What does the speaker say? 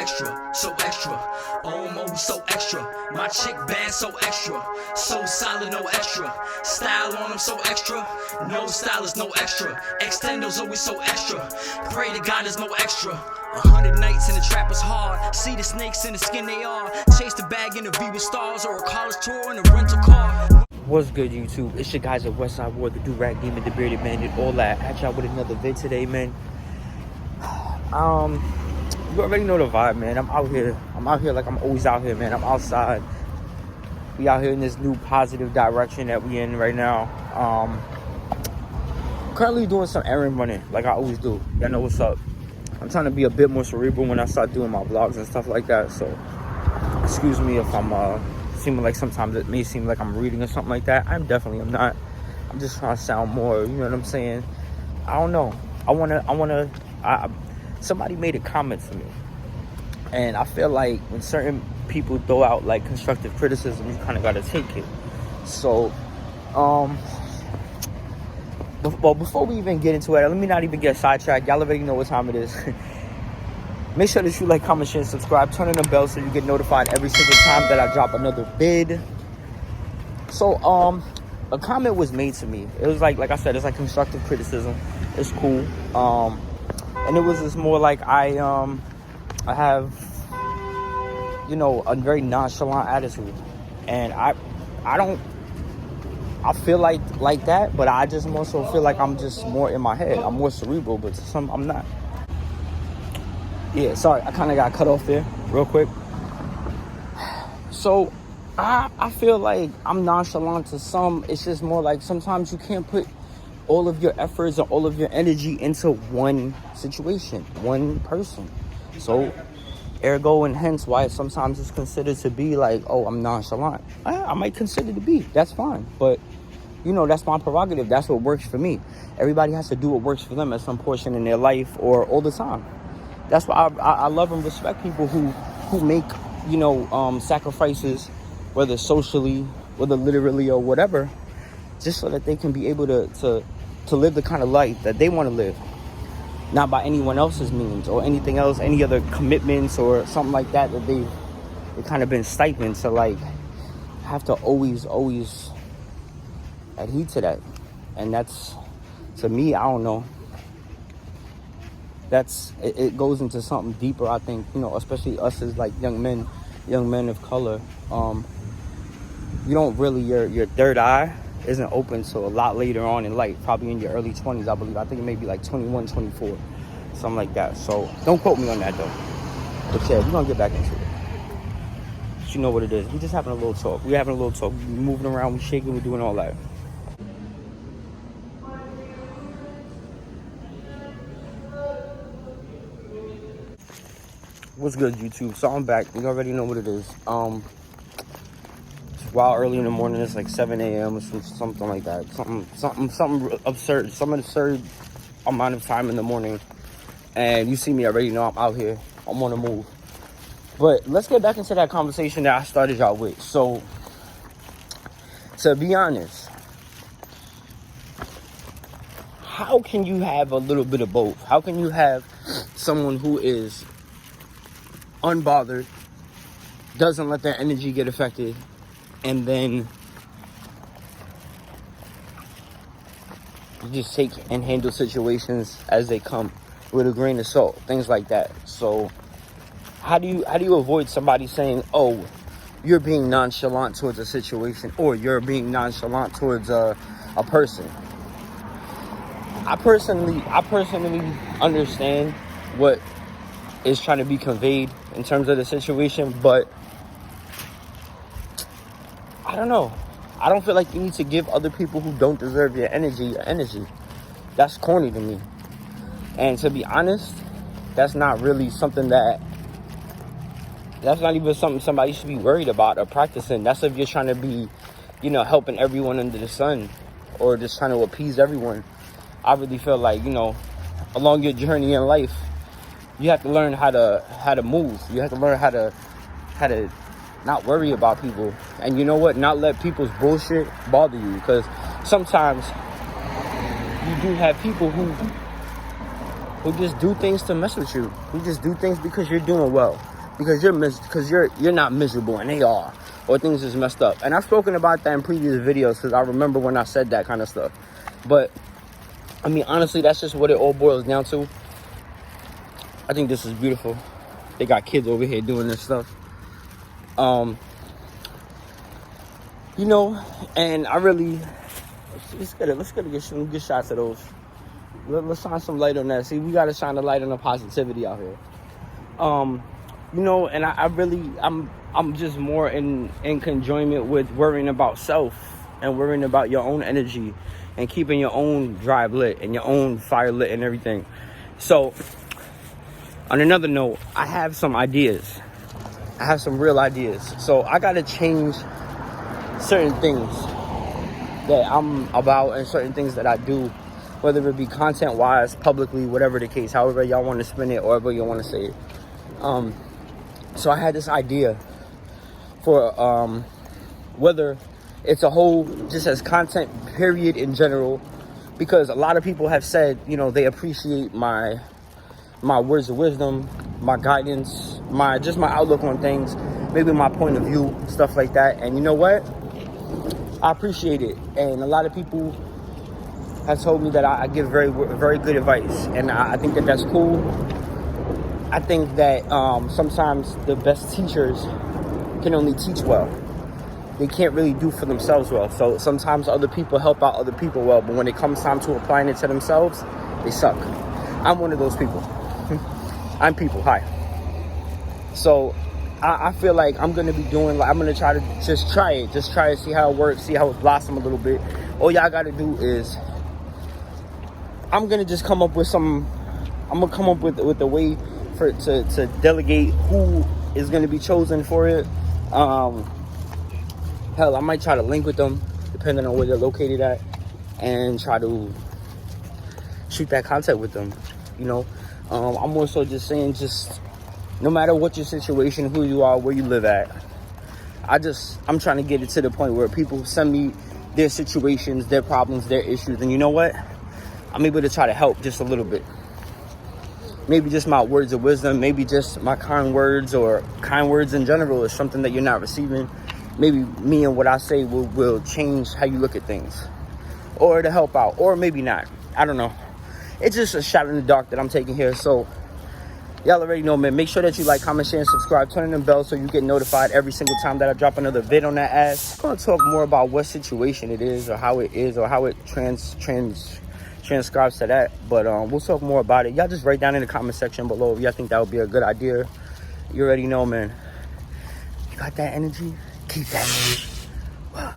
extra. Almost so extra. My chick bad, so extra. So solid, no extra. Style on them, so extra. No style is no extra. Extendos always so extra. Pray to God there's no extra. 100 nights in the trap is hard. See the snakes in the skin they are. Chase the bag in the V with stars or a college tour in a rental car. What's good, YouTube? It's your guys at Westside War, the do-rag demon, the bearded bandit, all that. At y'all with another vid today, man. You already know the vibe, man. I'm out here like I'm always out here, man. I'm outside. We out here in this new positive direction that we in right now. Currently doing some errand running, like I always do. Y'all know what's up. I'm trying to be a bit more cerebral when I start doing my vlogs and stuff like that. So, excuse me if I'm seeming like sometimes it may seem like I'm reading or something like that. I'm not. I'm just trying to sound more, you know what I'm saying? I don't know. Somebody made a comment to me, and I feel like when certain people throw out like constructive criticism, you kind of got to take it. So, well, before we even get into it, let me not even get sidetracked. Y'all already know what time it is. Make sure that you like, comment, share, and subscribe. Turn on the bell so you get notified every single time that I drop another vid. So, a comment was made to me. It was like I said, it's like constructive criticism. It's cool. And it was just more like I have, you know, a very nonchalant attitude, and I feel like that, but I just more so feel like I'm just more in my head. I'm more cerebral, but I'm not. Yeah, sorry, I kind of got cut off there real quick. So I feel like I'm nonchalant to some. It's just more like sometimes you can't put all of your efforts and all of your energy into one situation, one person. So, ergo and hence why sometimes it's considered to be like, oh, I'm nonchalant. I might consider to be. That's fine. But, you know, that's my prerogative. That's what works for me. Everybody has to do what works for them at some portion in their life or all the time. That's why I love and respect people who make, you know, sacrifices, whether socially, whether literally or whatever, just so that they can be able to live the kind of life that they want to live, not by anyone else's means or anything else, any other commitments or something like that they kind of been stipend to like have to always adhere to that. And that's, to me, I don't know, it goes into something deeper, I think, you know, especially us as like young men of color. You don't really, your third eye isn't open till a lot later on in life, probably in your early 20s, I believe. I think it may be like 21, 24, something like that. So don't quote me on that though. But yeah, we're gonna get back into it. But you know what it is. We just having a little talk. We're having a little talk. We're moving around, we're shaking, we're doing all that. What's good, YouTube? So I'm back. You already know what it is. While early in the morning, it's like 7 a.m. or something like that. Something absurd. Some absurd amount of time in the morning. And you see me already know I'm out here. I'm on the move. But let's get back into that conversation that I started y'all with. So, to be honest, how can you have a little bit of both? How can you have someone who is unbothered, doesn't let their energy get affected, and then you just take and handle situations as they come with a grain of salt, things like that? So how do you avoid somebody saying, oh, you're being nonchalant towards a situation, or you're being nonchalant towards a person? I personally understand what is trying to be conveyed in terms of the situation, but I don't know. I don't feel like you need to give other people who don't deserve your energy. That's corny to me. And to be honest, that's not really something that's not even something somebody should be worried about or practicing. That's if you're trying to be, you know, helping everyone under the sun or just trying to appease everyone. I really feel like, you know, along your journey in life, you have to learn how to move. You have to learn how to not worry about people. And you know what? Not let people's bullshit bother you. Because sometimes you do have people who just do things to mess with you. Who just do things because you're doing well. because you're not miserable and they are, or things is messed up. And I've spoken about that in previous videos because I remember when I said that kind of stuff. But I mean, honestly, that's just what it all boils down to. I think this is beautiful. They got kids over here doing this stuff. You know, and I really, let's get some good shots of those. Let's shine some light on that. See, we got to shine the light on the positivity out here. You know, and I'm just more in conjoinment with worrying about self and worrying about your own energy and keeping your own drive lit and your own fire lit and everything. So, on another note, I have some ideas. I have some real ideas. So I got to change certain things that I'm about and certain things that I do, whether it be content-wise, publicly, whatever the case, however y'all want to spin it, or however you want to say it. So I had this idea for whether it's a whole, just as content, period, in general, because a lot of people have said, you know, they appreciate my words of wisdom, my guidance, my outlook on things, maybe my point of view, stuff like that. And you know what? I appreciate it. And a lot of people have told me that I give very, very good advice. And I think that that's cool. I think that sometimes the best teachers can only teach well. They can't really do for themselves well. So sometimes other people help out other people well. But when it comes time to applying it to themselves, they suck. I'm one of those people. I'm people. Hi. So I feel like I'm going to be doing, like, I'm going to try to just try it, see how it works, see how it blossom a little bit. All y'all got to do is, I'm going to just come up with with a way to delegate who is going to be chosen for it. Hell, I might try to link with them, depending on where they're located at, and try to shoot that content with them, you know. I'm also just saying, just no matter what your situation, who you are, where you live at, I'm trying to get it to the point where people send me their situations, their problems, their issues, and you know what? I'm able to try to help just a little bit. Maybe just my words of wisdom, maybe just my kind words, or kind words in general is something that you're not receiving. Maybe me and what I say will change how you look at things, or to help out, or maybe not. I don't know. It's just a shot in the dark that I'm taking here. So y'all already know, man. Make sure that you like, comment, share, and subscribe. Turn on the bell so you get notified every single time that I drop another vid on that ass. I'm gonna talk more about what situation it is, or how it is, or how it transcribes to that. But we'll talk more about it. Y'all just write down in the comment section below if y'all think that would be a good idea. You already know, man. You got that energy? Keep that energy.